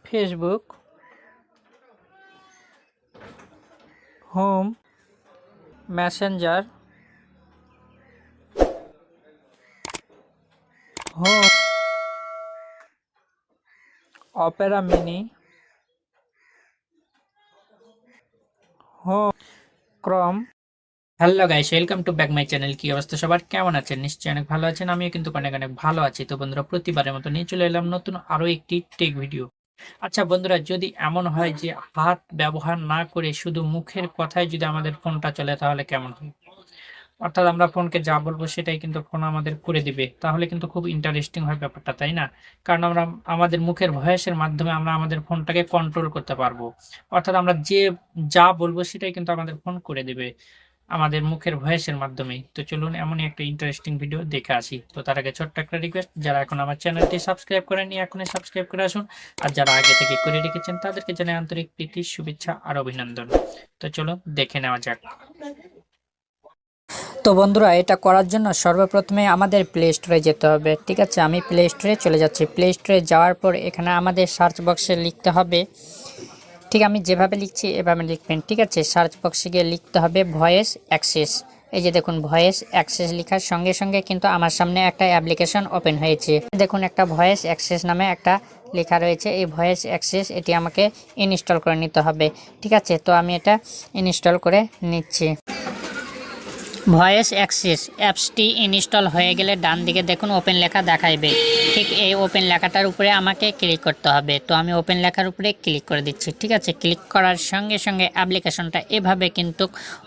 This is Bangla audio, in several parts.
Facebook, home, messenger, home, Opera mini, home, Chrome. Hello guys, welcome to back my channel. কি অবস্থা সবার, কেমন আছেন? নিশ্চয়ই অনেক ভালো আছেন। আমিও কিন্তু অনেক অনেক ভালো আছি। তো বন্ধুরা, প্রতিবারের মতো নিয়ে চলে এলাম নতুন আরো একটি টেক ভিডিও। আচ্ছা বন্ধুরা, যদি এমন হয় যে হাত ব্যবহার না করে শুধু মুখের কথায় যদি আমাদের ফোনটা চলে, তাহলে কেমন হয়? অর্থাৎ আমরা ফোনকে যা বলবো সেটাই কিন্তু ফোন আমাদের করে দিবে। তাহলে কিন্তু খুব ইন্টারেস্টিং হয় ব্যাপারটা, তাই না? কারণ আমরা আমাদের মুখের ভয়েসের মাধ্যমে আমরা আমাদের ফোনটাকে কন্ট্রোল করতে পারবো। অর্থাৎ আমরা যা বলবো সেটাই কিন্তু আমাদের ফোন করে দিবে আমাদের মুখের ভয়েসের মাধ্যমেই। তো চলুন এমনই একটা ইন্টারেস্টিং ভিডিও দেখে আসি। তো তার আগে ছোট্ট একটা রিকোয়েস্ট, যারা এখন আমার চ্যানেলটি সাবস্ক্রাইব করেননি এখনই সাবস্ক্রাইব করে আসুন। আর যারা আগে থেকে করে রেখেছেন তাদেরকে জানাই আন্তরিক প্রীতি, শুভেচ্ছা আর অভিনন্দন। তো চলো দেখে নেওয়া যাক। তো বন্ধুরা, এটা করার জন্য সর্বপ্রথমে আমাদের প্লে স্টোরে যেতে হবে। ঠিক আছে, আমি প্লে স্টোরে চলে যাচ্ছি। প্লে স্টোরে যাওয়ার পর এখানে আমাদের সার্চ বক্সে লিখতে হবে, ঠিক আমি যেভাবে লিখছি এভাবে লিখবেন। ঠিক আছে, সার্চ বক্সে গিয়ে লিখতে হবে ভয়েস অ্যাক্সেস। এই যে দেখুন, ভয়েস অ্যাক্সেস লেখার সঙ্গে সঙ্গে কিন্তু আমার সামনে একটা অ্যাপ্লিকেশন ওপেন হয়েছে। দেখুন, একটা ভয়েস অ্যাক্সেস নামে একটা লেখা রয়েছে। এই ভয়েস অ্যাক্সেস এটি আমাকে ইনস্টল করে নিতে হবে। ঠিক আছে, তো আমি এটা ইনস্টল করে নিচ্ছি। ভয়েস অ্যাক্সেস অ্যাপসটি ইনস্টল হয়ে গেলে ডান দিকে দেখুন ওপেন লেখা দেখাইবে। ঠিক এই ওপেন লেখাটার উপরে আমাকে ক্লিক করতে হবে। তো আমি ওপেন লেখার উপরে ক্লিক করে দিচ্ছি। ঠিক আছে, ক্লিক করার সঙ্গে সঙ্গে অ্যাপ্লিকেশনটা এভাবে কিন্তু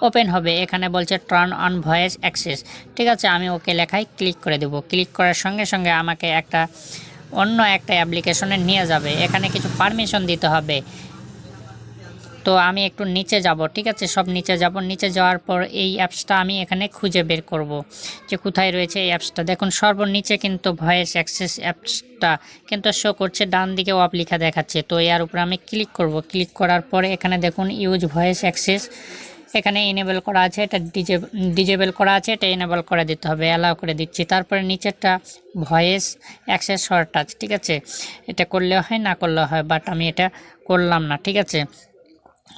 ওপেন হবে। এখানে বলছে টার্ন অন ভয়েস অ্যাক্সেস। ঠিক আছে, আমি ওকে লেখায় ক্লিক করে দেব। ক্লিক করার সঙ্গে সঙ্গে আমাকে অন্য একটা অ্যাপ্লিকেশনে নিয়ে যাবে। এখানে কিছু পারমিশন দিতে হবে। তো আমি একটু নিচে যাব। ঠিক আছে, সব নিচে যাব। নিচে যাওয়ার পর এই অ্যাপসটা আমি এখানে খুঁজে বের করব যে কোথায় রয়েছে এই অ্যাপসটা। দেখুন সর্বনিচে কিন্তু ভয়েস অ্যাক্সেস অ্যাপসটা কিন্তু শো করছে, ডান দিকে অফ লেখা দেখাচ্ছে। তো এর উপরে আমি ক্লিক করব। ক্লিক করার পরে এখানে দেখুন ইউজ ভয়েস অ্যাক্সেস এখানে এনেবল করা আছে, এটা ডিজেবল করা আছে, এটা এনেবল করে দিতে হবে। অ্যালাউ করে দিচ্ছি। তারপরে নিচেরটা ভয়েস অ্যাক্সেস শর্ট টাচ। ঠিক আছে, এটা করলে হয় না করলে হয়, বাট আমি এটা করলাম না। ঠিক আছে,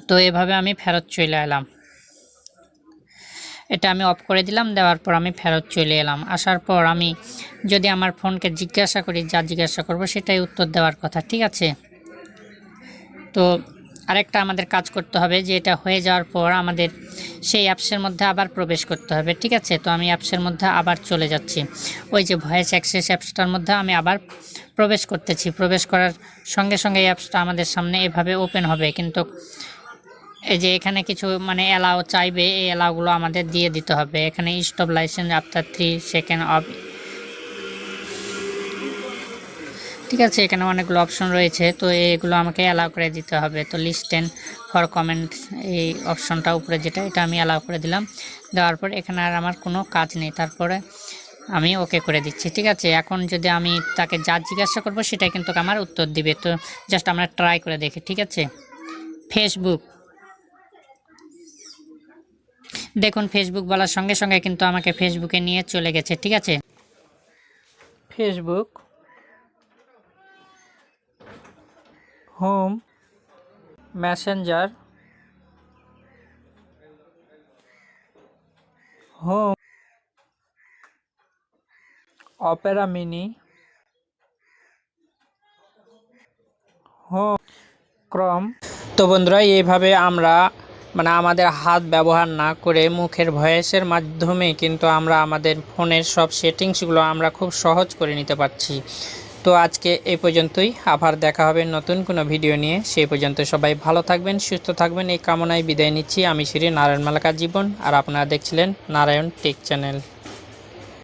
তো এভাবে আমি ফেরত চলে এলাম। এটা আমি অফ করে দিলাম। দেওয়ার পর আমি ফেরত চলে এলাম। আসার পর আমি যদি আমার ফোনকে জিজ্ঞাসা করি, যা জিজ্ঞাসা করব সেটাই উত্তর দেওয়ার কথা। ঠিক আছে, তো আরেকটা আমাদের কাজ করতে হবে যে এটা হয়ে যাওয়ার পর আমাদের সেই অ্যাপসের মধ্যে আবার প্রবেশ করতে হবে। ঠিক আছে, তো আমি অ্যাপসের মধ্যে আবার চলে যাচ্ছি। ওই যে ভয়েস অ্যাক্সেস অ্যাপসটার মধ্যে আমি আবার প্রবেশ করতেছি। প্রবেশ করার সঙ্গে সঙ্গে এই অ্যাপসটা আমাদের সামনে এভাবে ওপেন হবে। কিন্তু এই যে এখানে কিছু অ্যালাউ চাইবে, এই অ্যালাউগুলো আমাদের দিয়ে দিতে হবে। এখানে stop licence after 3 second of. ঠিক আছে, এখানে অনেকগুলো অপশন রয়েছে, তো এগুলো আমাকে অ্যালাউ করে দিতে হবে। তো লিস্টেন ফর কমেন্ট এই অপশনটা উপরে যেটা, এটা আমি অ্যালাউ করে দিলাম। দেওয়ার পর এখানে আর আমার কোনো কাজ নেই। তারপরে আমি ওকে করে দিচ্ছি। ঠিক আছে, এখন যদি আমি তাকে যা জিজ্ঞাসা করব সেটাই কিন্তু আমার উত্তর দিবে। তো জাস্ট আমরা ট্রাই করে দেখি। ঠিক আছে, ফেসবুক। দেখুন ফেসবুক বলার সঙ্গে সঙ্গে কিন্তু আমাকে ফেসবুকে নিয়ে চলে গেছে। ঠিক আছে, Facebook, home, messenger, home, Opera mini, home, ক্রম। তো বন্ধুরা, এইভাবে আমরা আমাদের হাত ব্যবহার না করে মুখের ভয়েসের মাধ্যমে কিন্তু আমরা আমাদের ফোনের সব সেটিংসগুলো আমরা খুব সহজ করে নিতে পারছি। তো আজকে এই পর্যন্তই, আবার দেখা হবে নতুন কোনো ভিডিও নিয়ে। সেই পর্যন্ত সবাই ভালো থাকবেন, সুস্থ থাকবেন, এই কামনায় বিদায় নিচ্ছি। আমি শ্রী নারায়ণ মালাকার জীবন, আর আপনারা দেখছিলেন নারায়ণ টেক চ্যানেল।